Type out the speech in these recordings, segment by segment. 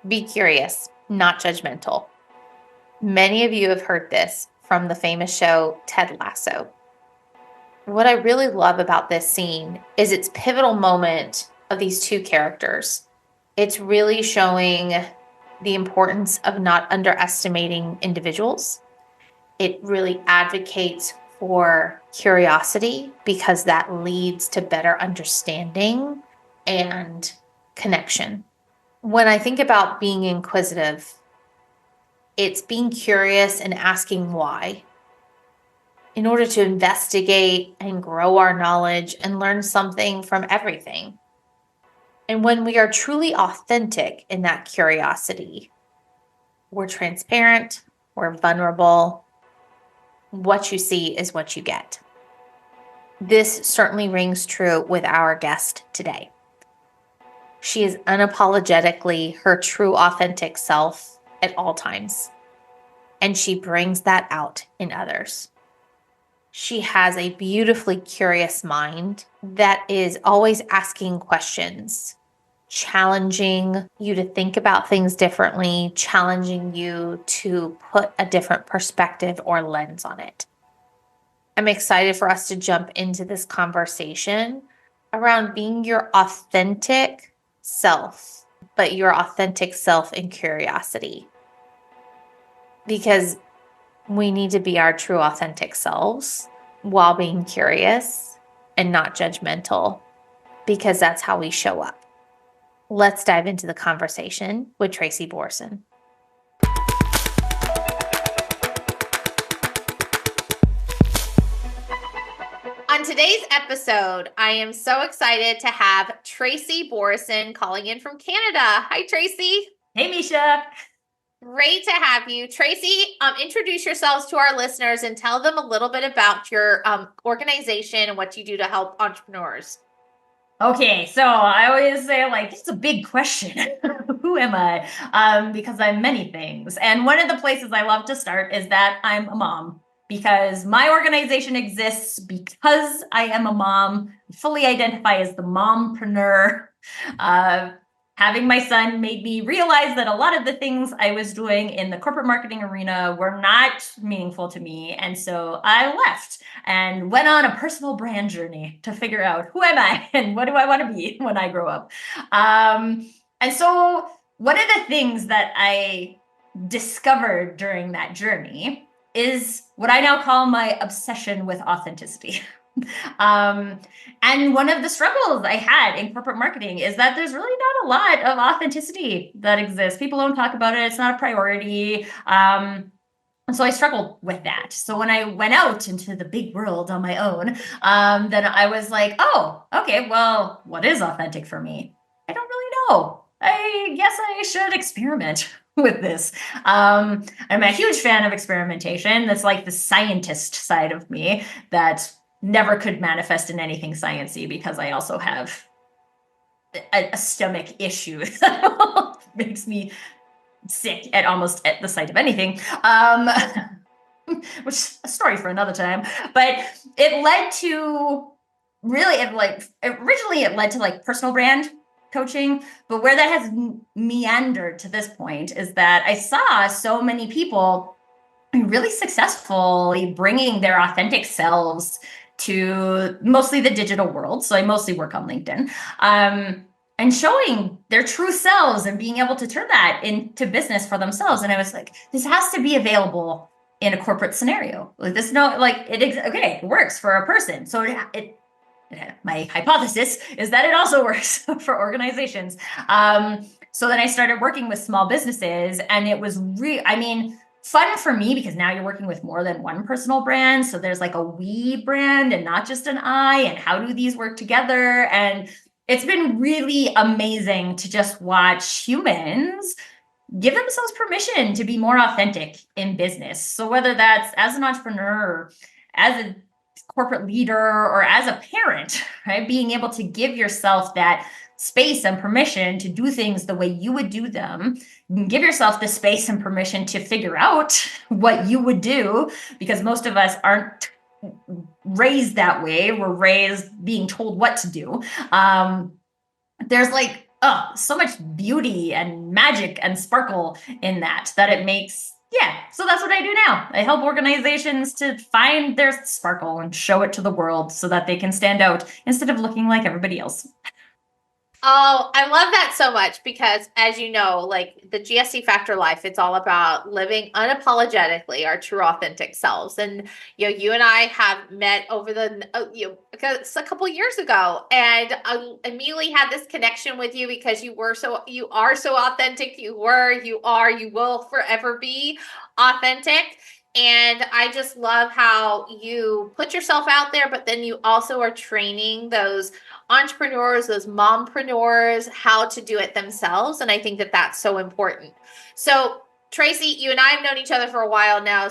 Be curious, not judgmental. Many of you have heard this from the famous show Ted Lasso. What I really love about this scene is its pivotal moment of these two characters. It's really showing the importance of not underestimating individuals. It really advocates for curiosity because that leads to better understanding and connection. When I think about being inquisitive, it's being curious and asking why in order to investigate and grow our knowledge and learn something from everything. And when we are truly authentic in that curiosity, we're transparent, we're vulnerable. What you see is what you get. This certainly rings true with our guest today. She is unapologetically her true authentic self at all times, and she brings that out in others. She has a beautifully curious mind that is always asking questions, challenging you to think about things differently, challenging you to put a different perspective or lens on it. I'm excited for us to jump into this conversation around being your authentic self, but your authentic self in curiosity. Because we need to be our true authentic selves while being curious and not judgmental, because that's how we show up. Let's dive into the conversation with Tracy Borreson. On today's episode, I am so excited to have Tracy Borreson calling in from Canada. Hi, Tracy. Hey, Misha. Great to have you. Tracy, introduce yourselves to our listeners and tell them a little bit about your organization and what you do to help entrepreneurs. Okay, so I always say, it's a big question. Who am I? Because I'm many things. And one of the places I love to start is that I'm a mom, because my organization exists because I am a mom. I fully identify as the mompreneur. Having my son made me realize that a lot of the things I was doing in the corporate marketing arena were not meaningful to me. And so I left and went on a personal brand journey to figure out who am I and what do I want to be when I grow up. And so one of the things that I discovered during that journey is what I now call my obsession with authenticity. And one of the struggles I had in corporate marketing is that there's really not a lot of authenticity that exists. People don't talk about it. It's not a priority. And so I struggled with that. So when I went out into the big world on my own, then I was like, oh, okay, well, what is authentic for me? I don't really know. I guess I should experiment with this. I'm a huge fan of experimentation. That's like the scientist side of me that never could manifest in anything sciencey, because I also have a stomach issue that makes me sick at the sight of anything. Which is a story for another time. But it led to originally it led to personal brand coaching, but where that has meandered to this point is that I saw so many people really successfully bringing their authentic selves to mostly the digital world. So I mostly work on LinkedIn, and showing their true selves and being able to turn that into business for themselves. And I was like, this has to be available in a corporate scenario. It works for a person. So my hypothesis is that it also works for organizations. So then I started working with small businesses, and it was fun for me because now you're working with more than one personal brand. So there's like a we brand and not just an I, and how do these work together? And it's been really amazing to just watch humans give themselves permission to be more authentic in business. So whether that's as an entrepreneur or as a corporate leader or as a parent, right? Being able to give yourself that space and permission to do things the way you would do them. Give yourself the space and permission to figure out what you would do, because most of us aren't raised that way. We're raised being told what to do. There's so much beauty and magic and sparkle in that it makes, so that's what I do now. I help organizations to find their sparkle and show it to the world so that they can stand out instead of looking like everybody else. Oh, I love that so much because, as you know, like the GSD Factor life, it's all about living unapologetically our true authentic selves. And you and I have met over a couple years ago, and I immediately had this connection with you because you are so authentic. You will forever be authentic. And I just love how you put yourself out there, but then you also are training those entrepreneurs, those mompreneurs, how to do it themselves. And I think that that's so important. So, Tracy, you and I have known each other for a while now.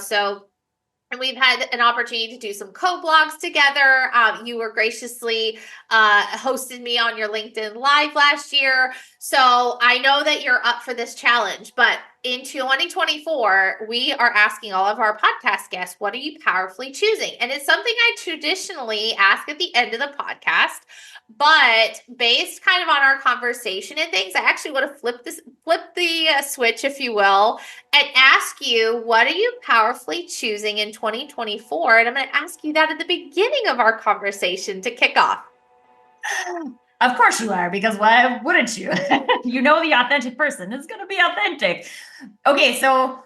And we've had an opportunity to do some co-blogs together. You were graciously hosted me on your LinkedIn Live last year. So I know that you're up for this challenge. But in 2024, we are asking all of our podcast guests, what are you powerfully choosing? And it's something I traditionally ask at the end of the podcast. But based kind of on our conversation and things, I actually want to flip the switch, if you will, and ask you, what are you powerfully choosing in 2024? And I'm going to ask you that at the beginning of our conversation to kick off. Of course you are, because why wouldn't you? You know, the authentic person is going to be authentic. Okay, so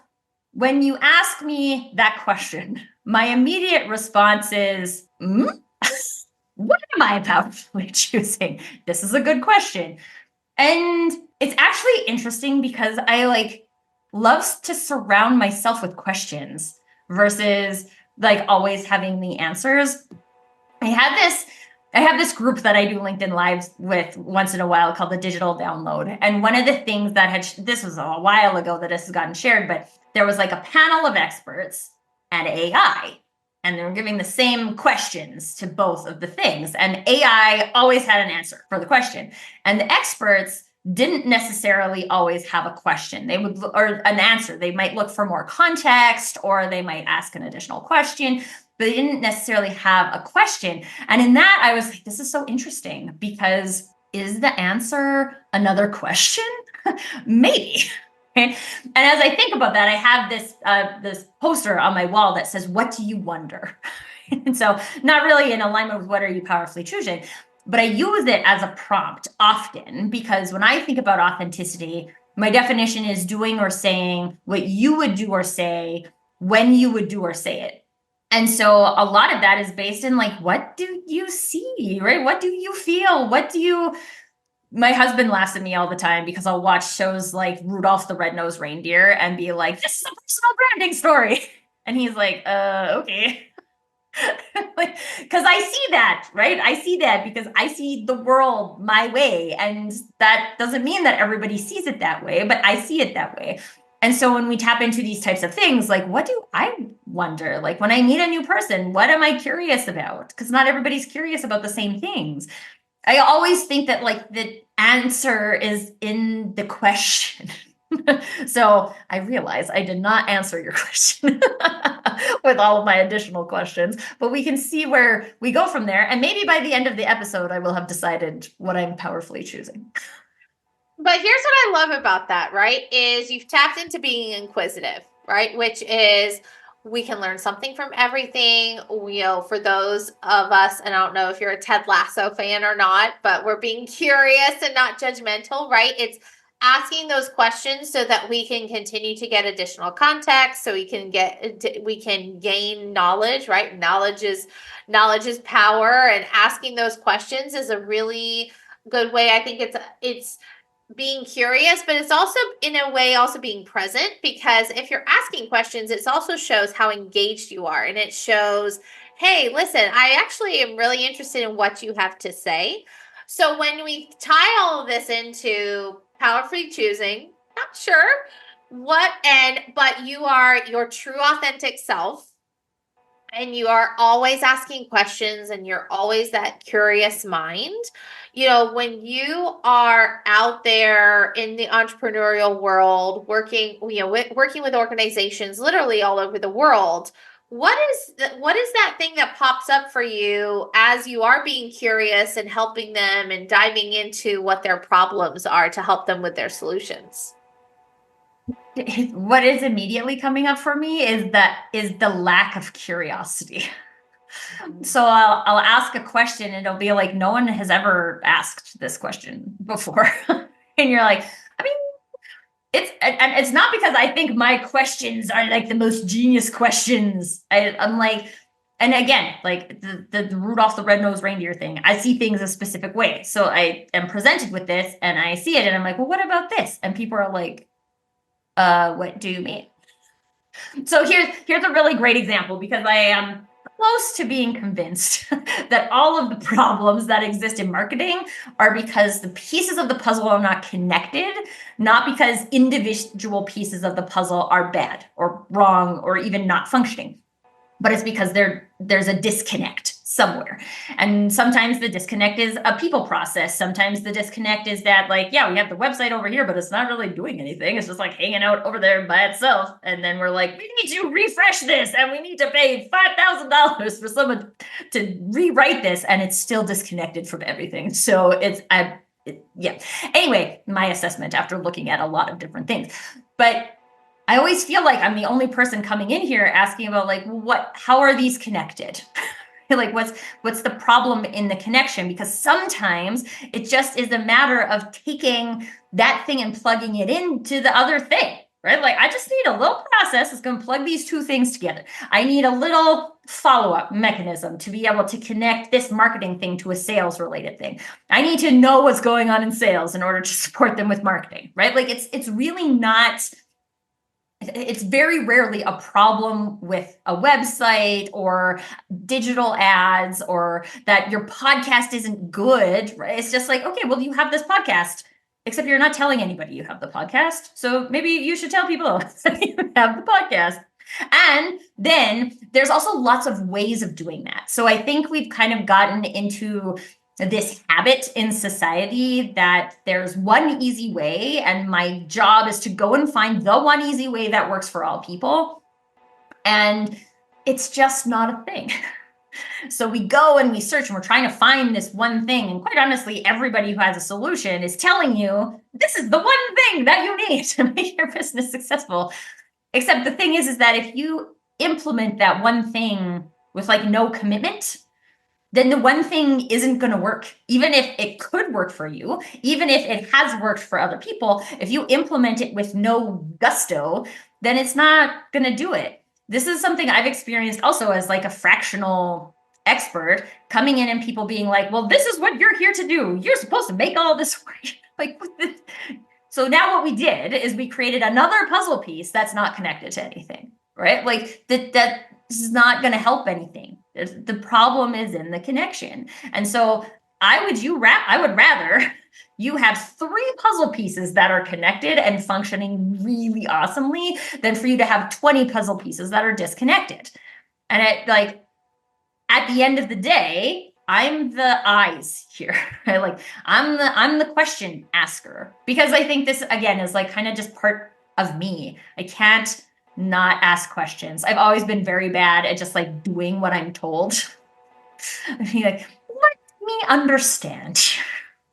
when you ask me that question, my immediate response is, what am I powerfully choosing? This is a good question. And it's actually interesting because I love to surround myself with questions versus always having the answers. I have this group that I do LinkedIn Lives with once in a while called the Digital Download. And one of the things this was a while ago that this has gotten shared, but there was a panel of experts and AI. And they were giving the same questions to both of the things. And AI always had an answer for the question. And the experts didn't necessarily always have a question. Or an answer. They might look for more context, or they might ask an additional question, but they didn't necessarily have a question. And in that, I was like, this is so interesting, because is the answer another question? Maybe. And as I think about that, I have this poster on my wall that says, "What do you wonder?" And so, not really in alignment with what are you powerfully choosing, but I use it as a prompt often, because when I think about authenticity, my definition is doing or saying what you would do or say when you would do or say it. And so a lot of that is based in what do you see, right? What do you feel? My husband laughs at me all the time because I'll watch shows like Rudolph the Red-Nosed Reindeer and be like, this is a personal branding story. And he's like, okay. Because I see that, right? I see that because I see the world my way. And that doesn't mean that everybody sees it that way, but I see it that way. And so when we tap into these types of things, what do I wonder? When I meet a new person, what am I curious about? Because not everybody's curious about the same things. I always think that the answer is in the question. So I realize I did not answer your question with all of my additional questions, but we can see where we go from there. And maybe by the end of the episode, I will have decided what I'm powerfully choosing. But here's what I love about that, right? Is you've tapped into being inquisitive, right? Which is, we can learn something from everything. For those of us, and I don't know if you're a Ted Lasso fan or not, but we're being curious and not judgmental, right? It's asking those questions so that we can continue to get additional context, so we can gain knowledge, right? Knowledge is power, and asking those questions is a really good way. I think it's being curious, but it's also in a way also being present, because if you're asking questions, it also shows how engaged you are, and it shows, hey, listen, I actually am really interested in what you have to say. So when we tie all of this into powerfully choosing, not sure but you are your true authentic self, and you are always asking questions, and you're always that curious mind. When you are out there in the entrepreneurial world, working with organizations literally all over the world, What is that thing that pops up for you as you are being curious and helping them and diving into what their problems are to help them with their solutions? What is immediately coming up for me is the lack of curiosity. So I'll ask a question and it'll be like, no one has ever asked this question before. And you're like, I mean, it's not because I think my questions are like the most genius questions. I'm like, and again, like the Rudolph the Red-Nosed Reindeer thing, I see things a specific way. So I am presented with this and I see it and I'm like, well, what about this? And people are like, what do you mean? So here's a really great example, because I am close to being convinced that all of the problems that exist in marketing are because the pieces of the puzzle are not connected, not because individual pieces of the puzzle are bad or wrong or even not functioning, but it's because there's a disconnect somewhere. And sometimes the disconnect is a people process. Sometimes the disconnect is that, like, yeah, we have the website over here, but it's not really doing anything. It's just like hanging out over there by itself. And then we're like, we need to refresh this and we need to pay $5,000 for someone to rewrite this. And it's still disconnected from everything. So yeah. Anyway, my assessment after looking at a lot of different things. But I always feel like I'm the only person coming in here asking about, like, how are these connected? Like, what's the problem in the connection? Because sometimes it just is a matter of taking that thing and plugging it into the other thing, right? Like, I just need a little process that's going to plug these two things together. I need a little follow-up mechanism to be able to connect this marketing thing to a sales related thing. I need to know what's going on in sales in order to support them with marketing, right? Like, it's really not. It's very rarely a problem with a website or digital ads or that your podcast isn't good, right? It's just like, okay, well, you have this podcast, except you're not telling anybody you have the podcast. So maybe you should tell people that you have the podcast. And then there's also lots of ways of doing that. So I think we've kind of gotten into this habit in society that there's one easy way, and my job is to go and find the one easy way that works for all people. And it's just not a thing. So we go and we search and we're trying to find this one thing. And quite honestly, everybody who has a solution is telling you this is the one thing that you need to make your business successful. Except the thing is that if you implement that one thing with like no commitment, then the one thing isn't going to work. Even if it could work for you, even if it has worked for other people, if you implement it with no gusto, then it's not going to do it. This is something I've experienced also as like a fractional expert, coming in and people being like, well, this is what you're here to do. You're supposed to make all this work. Like, so now what we did is we created another puzzle piece that's not connected to anything, right? Like that is not going to help anything. The problem is in the connection. And so I would rather you have 3 puzzle pieces that are connected and functioning really awesomely than for you to have 20 puzzle pieces that are disconnected. And at the end of the day, I'm the eyes here. Right? Like I'm the question asker, because I think this again is like kind of just part of me. I can't not ask questions. I've always been very bad at just like doing what I'm told. I mean, like, let me understand.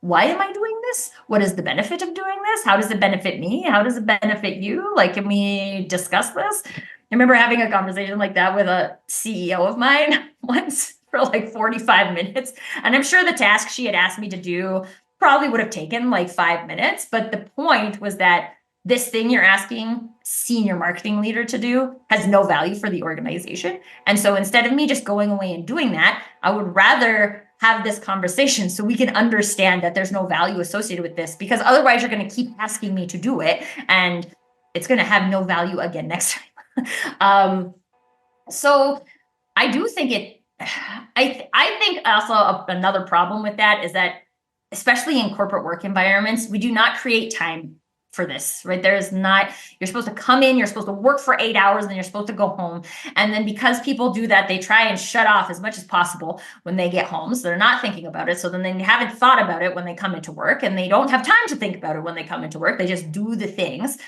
Why am I doing this? What is the benefit of doing this? How does it benefit me? How does it benefit you? Like, can we discuss this? I remember having a conversation like that with a CEO of mine once for like 45 minutes. And I'm sure the task she had asked me to do probably would have taken like 5 minutes. But the point was that this thing you're asking senior marketing leader to do has no value for the organization. And so instead of me just going away and doing that, I would rather have this conversation so we can understand that there's no value associated with this, because otherwise you're going to keep asking me to do it and it's going to have no value again next time. So I do think I think also another problem with that is that, especially in corporate work environments, we do not create time for this, right? There's not, you're supposed to come in, you're supposed to work for 8 hours, and then you're supposed to go home. And then because people do that, they try and shut off as much as possible when they get home. So they're not thinking about it. So then they haven't thought about it when they come into work, and they don't have time to think about it when they come into work. They just do the things.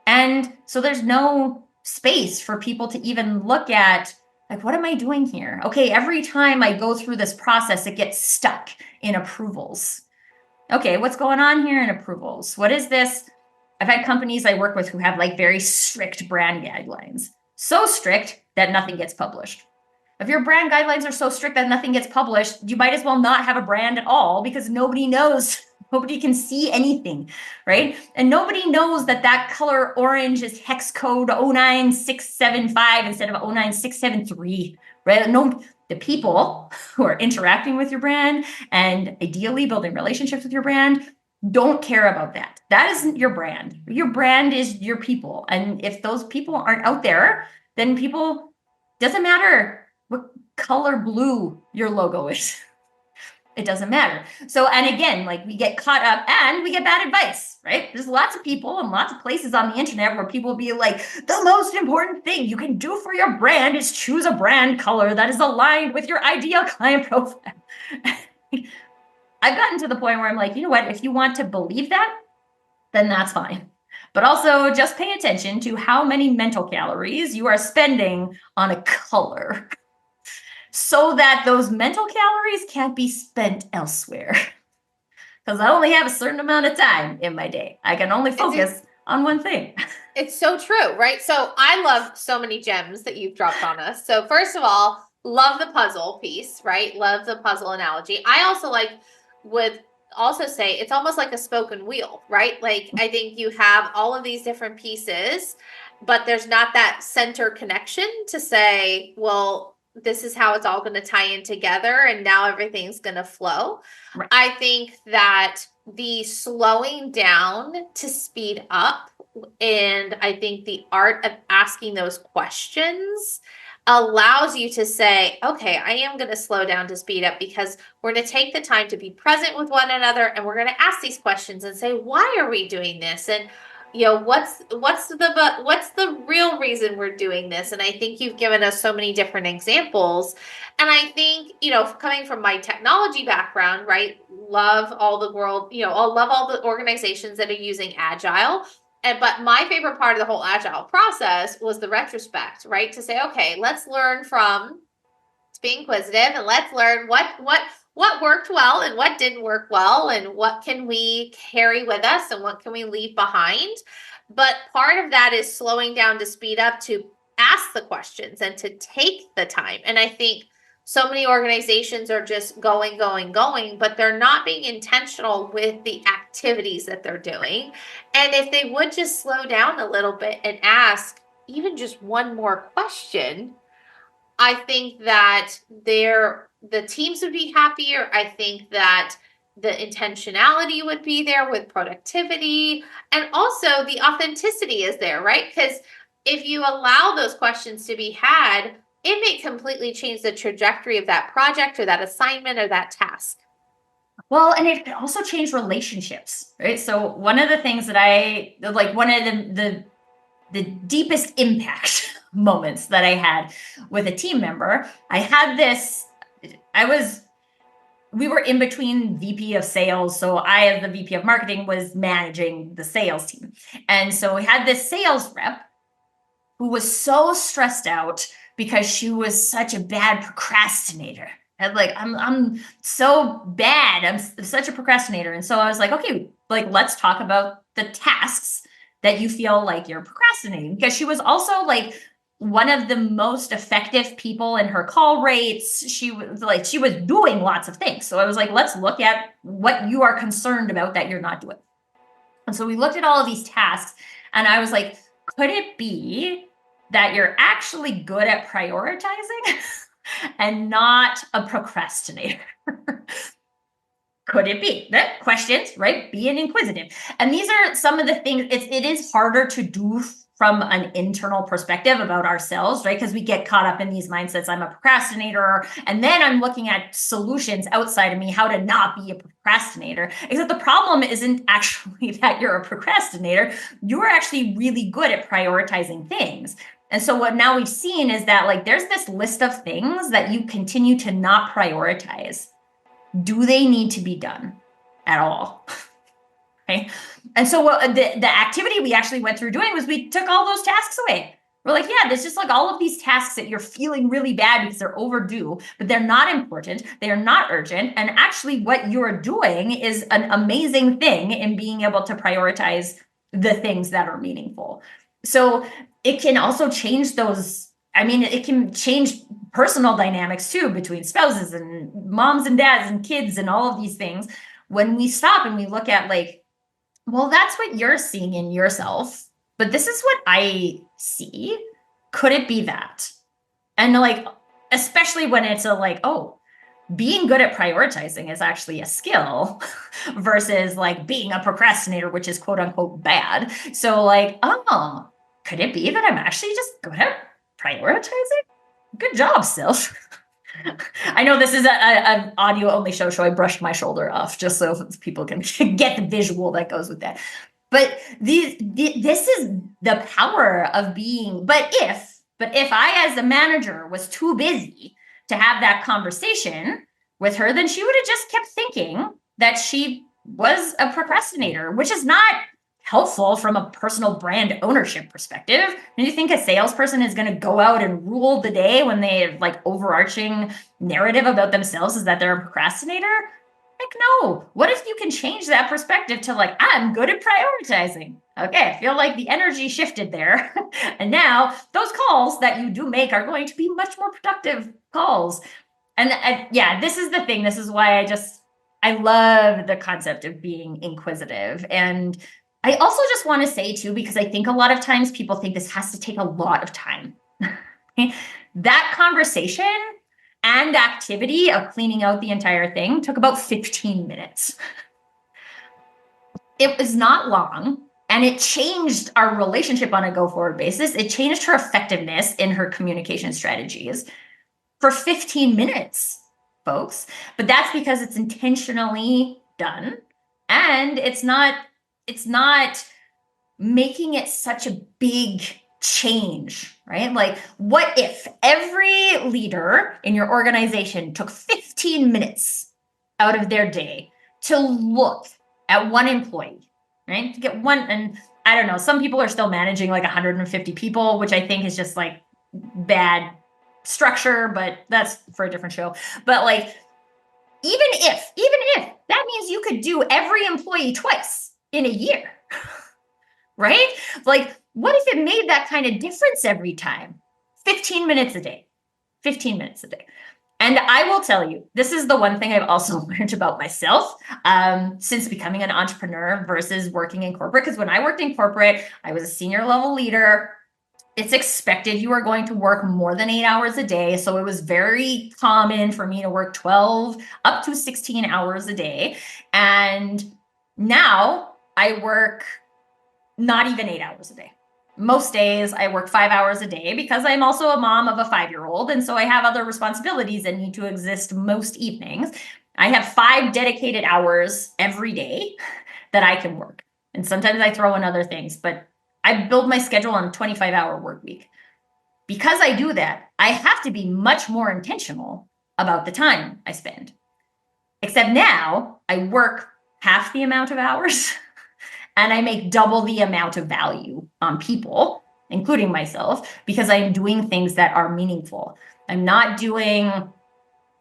And so there's no space for people to even look at Like, what am I doing here? Okay, every time I go through this process, it gets stuck in approvals. Okay, what's going on here in approvals? What is this? I've had companies I work with who have like very strict brand guidelines, so strict that nothing gets published. If your brand guidelines are so strict that nothing gets published, you might as well not have a brand at all, because nobody knows. Nobody can see anything, right? And nobody knows that that color orange is hex code 09675 instead of 09673, right? No, the people who are interacting with your brand and ideally building relationships with your brand don't care about that. That isn't your brand. Your brand is your people. And if those people aren't out there, then people, doesn't matter what color blue your logo is. It doesn't matter. So, and again, like, we get caught up and we get bad advice, right? There's lots of people and lots of places on the internet where people be like, the most important thing you can do for your brand is choose a brand color that is aligned with your ideal client profile. I've gotten to the point where I'm like, you know what? If you want to believe that, then that's fine. But also just pay attention to how many mental calories you are spending on a color, so that those mental calories can't be spent elsewhere. Because I only have a certain amount of time in my day. I can only focus on one thing. It's so true, right? So I love so many gems that you've dropped on us. So first of all, love the puzzle piece, right? Love the puzzle analogy. I also would also say it's almost like a spoken wheel, right? Like, I think you have all of these different pieces, but there's not that center connection to say, well, this is how it's all going to tie in together and now everything's going to flow. Right. I think that the slowing down to speed up, and I think the art of asking those questions allows you to say, okay, I am going to slow down to speed up, because we're going to take the time to be present with one another, and we're going to ask these questions and say, why are we doing this? And what's the real reason we're doing this? And I think you've given us so many different examples. And I think, coming from my technology background, right, love all the world, I love all the organizations that are using Agile. But my favorite part of the whole Agile process was the retrospect, right? To say, okay, let's learn from being inquisitive, and let's learn what worked well and what didn't work well, and what can we carry with us and what can we leave behind. But part of that is slowing down to speed up, to ask the questions and to take the time. And I think so many organizations are just going, but they're not being intentional with the activities that they're doing. And if they would just slow down a little bit and ask even just one more question, I think that the teams would be happier. I think that the intentionality would be there with productivity, and also the authenticity is there, right? Because if you allow those questions to be had, it may completely change the trajectory of that project or that assignment or that task. Well, and it can also change relationships, right? So one of the things that I like, one of the deepest impact moments that I had with a team member, we were in between VP of sales. So I, as the VP of marketing, was managing the sales team. And so we had this sales rep who was so stressed out because she was such a bad procrastinator. And like, I'm so bad. I'm such a procrastinator. And so I was like, okay, like, let's talk about the tasks that you feel like you're procrastinating. Because she was also like one of the most effective people in her call rates. She was doing lots of things. So I was like, let's look at what you are concerned about that you're not doing. And so we looked at all of these tasks, and I was like, could it be that you're actually good at prioritizing and not a procrastinator? Could it be? That questions, right? Being inquisitive. And these are some of the things. It is harder to do from an internal perspective about ourselves, right? Because we get caught up in these mindsets. I'm a procrastinator. And then I'm looking at solutions outside of me, how to not be a procrastinator. Except the problem isn't actually that you're a procrastinator. You're actually really good at prioritizing things. And so what now we've seen is that, like, there's this list of things that you continue to not prioritize. Do they need to be done at all? Okay. And so what the activity we actually went through doing was we took all those tasks away. We're like, yeah, there's just like all of these tasks that you're feeling really bad because they're overdue, but they're not important. They are not urgent. And actually what you're doing is an amazing thing in being able to prioritize the things that are meaningful. So it can also change those. I mean, it can change personal dynamics too, between spouses and moms and dads and kids and all of these things. When we stop and we look at like, well, that's what you're seeing in yourself, but this is what I see. Could it be that? And like, especially when it's a like, oh, being good at prioritizing is actually a skill versus like being a procrastinator, which is quote unquote bad. So like, oh, could it be that I'm actually just good at prioritizing? Good job, Sylph. I know this is an audio only show, so I brushed my shoulder off just so people can get the visual that goes with that. But this is the power of being. But if I, as a manager, was too busy to have that conversation with her, then she would have just kept thinking that she was a procrastinator, which is not helpful from a personal brand ownership perspective. Do you think a salesperson is going to go out and rule the day when they have like overarching narrative about themselves is that they're a procrastinator? Heck no. What if you can change that perspective to like, I'm good at prioritizing. Okay, I feel like the energy shifted there. And now those calls that you do make are going to be much more productive calls. And yeah, this is the thing. This is why I love the concept of being inquisitive. And I also just want to say too, because I think a lot of times people think this has to take a lot of time. That conversation and activity of cleaning out the entire thing took about 15 minutes. It was not long, and it changed our relationship on a go-forward basis. It changed her effectiveness in her communication strategies for 15 minutes, folks. But that's because it's intentionally done, and it's not making it such a big change, right? Like, what if every leader in your organization took 15 minutes out of their day to look at one employee, right? To get one, and I don't know, some people are still managing like 150 people, which I think is just like bad structure, but that's for a different show. But like, even if that means you could do every employee twice in a year, right? Like, what if it made that kind of difference every time? 15 minutes a day, 15 minutes a day. And I will tell you, this is the one thing I've also learned about myself since becoming an entrepreneur versus working in corporate. Because when I worked in corporate, I was a senior level leader. It's expected you are going to work more than 8 hours a day. So it was very common for me to work 12 up to 16 hours a day. And now I work not even 8 hours a day. Most days I work 5 hours a day because I'm also a mom of a 5-year-old. And so I have other responsibilities that need to exist most evenings. I have 5 dedicated hours every day that I can work. And sometimes I throw in other things, but I build my schedule on a 25-hour work week. Because I do that, I have to be much more intentional about the time I spend. Except now I work half the amount of hours and I make double the amount of value on people, including myself, because I'm doing things that are meaningful. I'm not doing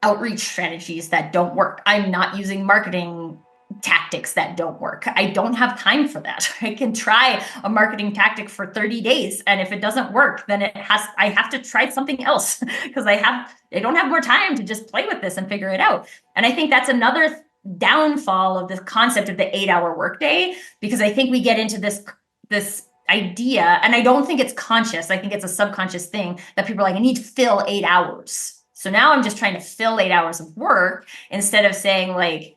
outreach strategies that don't work. I'm not using marketing tactics that don't work. I don't have time for that. I can try a marketing tactic for 30 days. And if it doesn't work, then I have to try something else because I don't have more time to just play with this and figure it out. And I think that's another downfall of the concept of the 8-hour workday, because I think we get into this idea, and I don't think it's conscious. I think it's a subconscious thing that people are like, I need to fill 8 hours. So now I'm just trying to fill 8 hours of work instead of saying like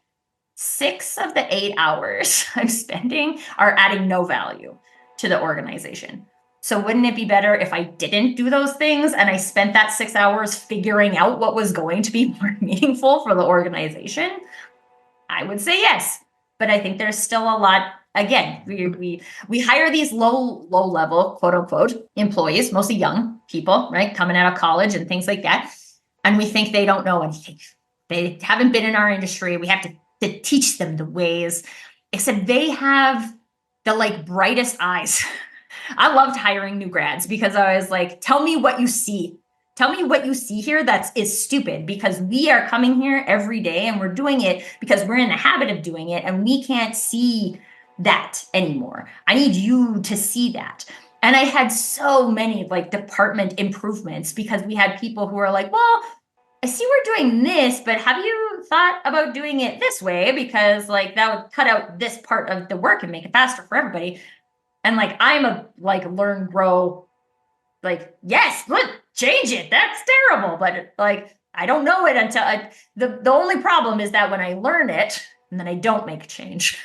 6 of the 8 hours I'm spending are adding no value to the organization. So wouldn't it be better if I didn't do those things and I spent that 6 hours figuring out what was going to be more meaningful for the organization? I would say yes, but I think there's still a lot. Again, we hire these low level, quote unquote, employees, mostly young people, right? Coming out of college and things like that. And we think they don't know anything. They haven't been in our industry. We have to teach them the ways, except they have the like brightest eyes I loved hiring new grads because I was like, tell me what you see. Tell me what you see here is stupid, because we are coming here every day and we're doing it because we're in the habit of doing it and we can't see that anymore. I need you to see that. And I had so many like department improvements because we had people who were like, well, I see we're doing this, but have you thought about doing it this way? Because like that would cut out this part of the work and make it faster for everybody. And like, I'm a like learn, grow, like, yes, but change it. That's terrible. But like, I don't know it until the only problem is that when I learn it and then I don't make a change.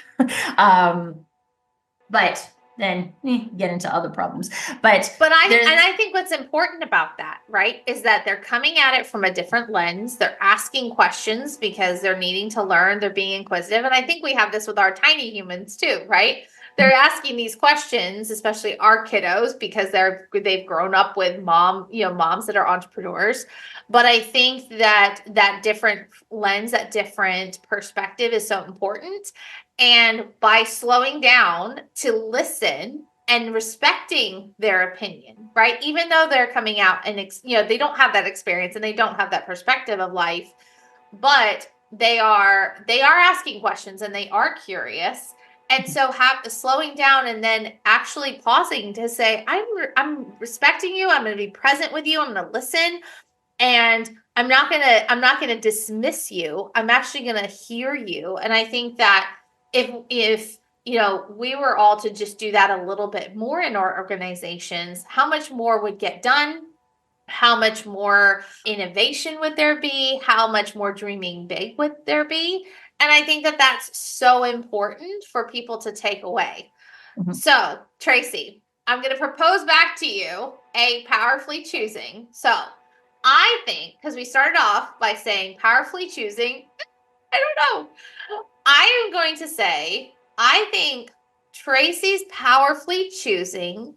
But then get into other problems. But I think what's important about that, right, is that they're coming at it from a different lens. They're asking questions because they're needing to learn. They're being inquisitive. And I think we have this with our tiny humans too, right? They're asking these questions, especially our kiddos, because they've grown up with moms that are entrepreneurs. But I think that different lens, that different perspective is so important. And by slowing down to listen and respecting their opinion, right? Even though they're coming out and they don't have that experience and they don't have that perspective of life, but they are asking questions and they are curious. And so slowing down and then actually pausing to say, I'm respecting you. I'm going to be present with you. I'm going to listen. And I'm not going to dismiss you. I'm actually going to hear you. And I think that if we were all to just do that a little bit more in our organizations, how much more would get done? How much more innovation would there be? How much more dreaming big would there be? And I think that that's so important for people to take away. Mm-hmm. So, Tracy, I'm going to propose back to you a powerfully choosing. So, I think, because we started off by saying powerfully choosing, I don't know. I am going to say, I think Tracy's powerfully choosing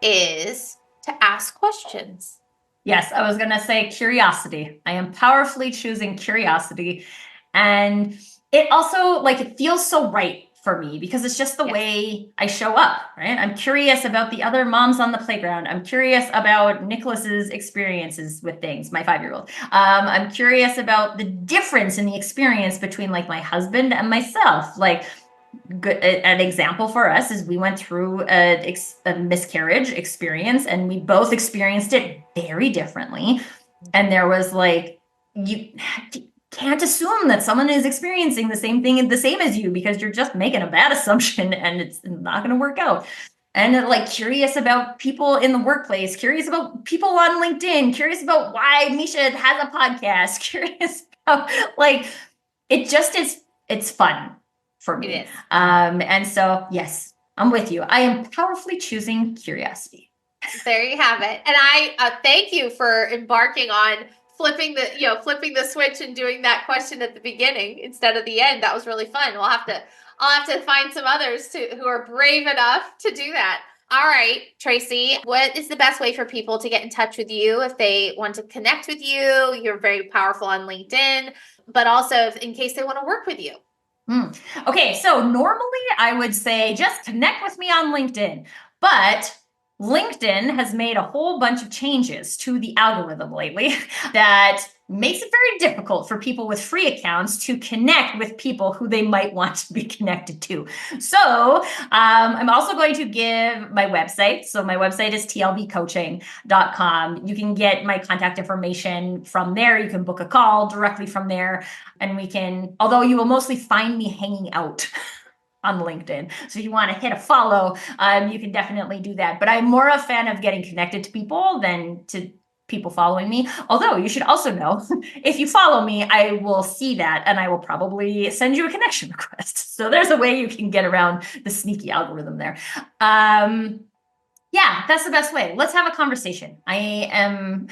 is to ask questions. Yes, I was going to say curiosity. I am powerfully choosing curiosity. And it also, like, it feels so right for me because it's just the way I show up, right? I'm curious about the other moms on the playground. I'm curious about Nicholas's experiences with things, my 5-year-old. I'm curious about the difference in the experience between like my husband and myself. Like, an example for us is we went through a miscarriage experience and we both experienced it very differently. And there was like, you can't assume that someone is experiencing the same thing the same as you because you're just making a bad assumption and it's not going to work out. And like curious about people in the workplace, curious about people on LinkedIn, curious about why Misha has a podcast, curious about like, it just is, it's fun for me. It is. And so, yes, I'm with you. I am powerfully choosing curiosity. There you have it. And I thank you for embarking on flipping the switch and doing that question at the beginning instead of the end. That was really fun. I'll have to find some others who are brave enough to do that. All right, Tracy, what is the best way for people to get in touch with you if they want to connect with you? You're very powerful on LinkedIn, but also in case they want to work with you. Okay, so normally I would say just connect with me on LinkedIn, but LinkedIn has made a whole bunch of changes to the algorithm lately that makes it very difficult for people with free accounts to connect with people who they might want to be connected to. So I'm also going to give my website. So my website is tlbcoaching.com. You can get my contact information from there. You can book a call directly from there. And we can, although you will mostly find me hanging out on LinkedIn. So if you want to hit a follow, you can definitely do that. But I'm more a fan of getting connected to people than to people following me. Although you should also know, if you follow me, I will see that and I will probably send you a connection request. So there's a way you can get around the sneaky algorithm there. Yeah, that's the best way. Let's have a conversation. I'm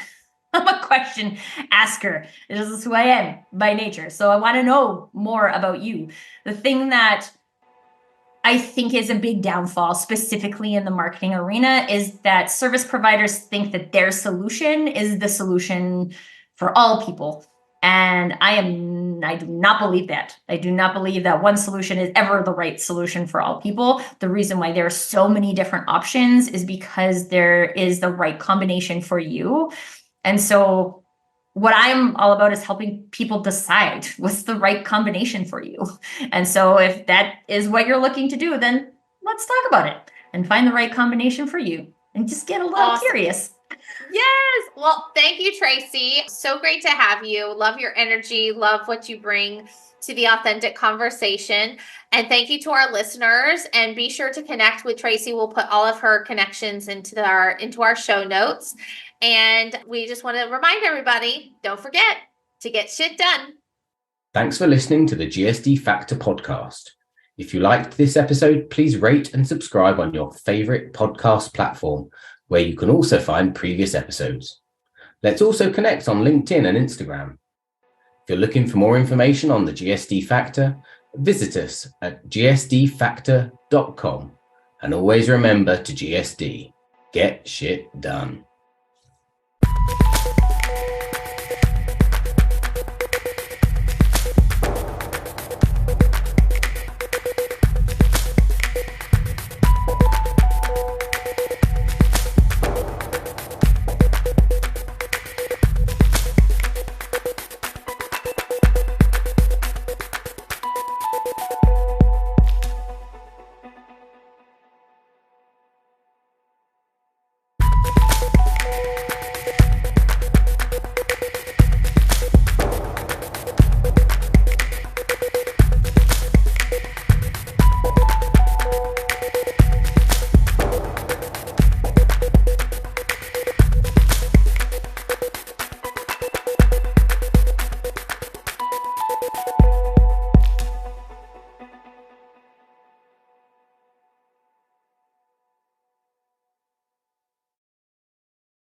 a question asker. This is who I am by nature. So I want to know more about you. The thing that I think is a big downfall, specifically in the marketing arena, is that service providers think that their solution is the solution for all people. And I do not believe that. I do not believe that one solution is ever the right solution for all people. The reason why there are so many different options is because there is the right combination for you. And so what I'm all about is helping people decide what's the right combination for you. And so if that is what you're looking to do, then let's talk about it and find the right combination for you and just get a little curious. Yes. Well, thank you, Tracy. So great to have you. Love your energy. Love what you bring to the authentic conversation. And thank you to our listeners. And be sure to connect with Tracy. We'll put all of her connections into our show notes. And we just want to remind everybody, don't forget to get shit done. Thanks for listening to the GSD Factor Podcast. If you liked this episode, please rate and subscribe on your favorite podcast platform, where you can also find previous episodes. Let's also connect on LinkedIn and Instagram. If you're looking for more information on the GSD Factor, visit us at gsdfactor.com. And always remember to GSD, get shit done.